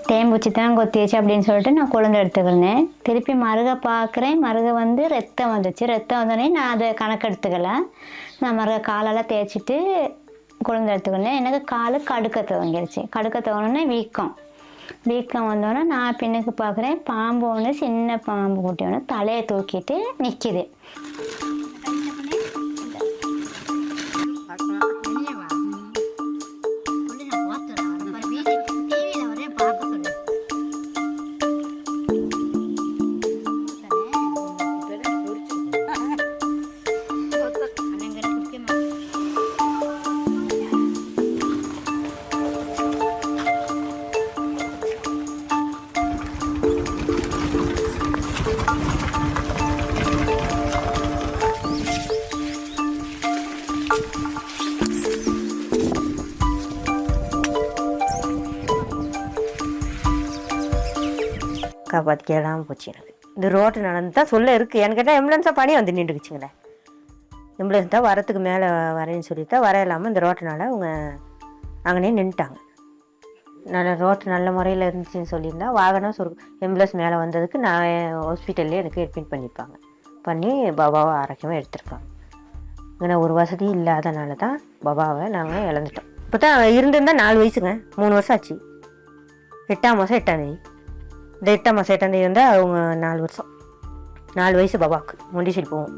தேம்பூச்சி தான் கொத்திச்சு அப்படின்னு சொல்லிட்டு நான் கொழுந்து எடுத்துக்கினேன். திருப்பி மருகை பார்க்குறேன், மருகை வந்து ரத்தம் வந்துச்சு. ரத்தம் வந்தோடனே நான் அதை கணக்கு எடுத்துக்கல. நான் மருகை காலெல்லாம் தேய்ச்சிட்டு கொழுந்து எடுத்துக்கினேன். எனக்கு காலு கடுக்க துவங்கிடுச்சு. கடுக்க துவங்கினோடனே வீக்கம் வந்தோடனே நான் பின்னுக்கு பார்க்குறேன், பாம்பு ஒன்று, சின்ன பாம்பு குட்டி ஒன்று தலையை தூக்கிட்டு நிற்கிது. காப்பாற்றிக்கலாம் போச்சு. எனக்கு இந்த ரோட்டு நடந்து தான் சொல்ல இருக்குது. எனக்கு கேட்டால் எம்புலன்ஸாக பணி வந்து நின்றுக்குச்சுங்களேன். எம்புலன்ஸ் தான் வரத்துக்கு மேலே வரேன்னு சொல்லி தான் வர இல்லாமல் இந்த ரோட்டினால அவங்க அங்கனே நின்றுட்டாங்க. நல்ல ரோட்டு நல்ல முறையில் இருந்துச்சுன்னு சொல்லியிருந்தா வாகனம் எம்புலன்ஸ் மேலே வந்ததுக்கு நான் ஹாஸ்பிட்டல்லே எனக்கு அட்மிட் பண்ணியிருப்பாங்க. பண்ணி பாபாவை ஆரோக்கியமாக எடுத்திருப்பாங்க. இங்கே ஒரு வசதி இல்லாதனால தான் பாபாவை நாங்கள் இழந்துட்டோம். இப்போ தான் இருந்திருந்தால் 4 வயசுங்க, 3 வருஷம் ஆச்சு. 8ஆம் மாதம் 8ஆம் தேதி. இந்த 8ஆம் மாதம் 8ஆம் தேதி வந்தால் அவங்க 4 வருஷம். 4 வயசு பாபாவுக்கு முண்டிசைடு போவோம்.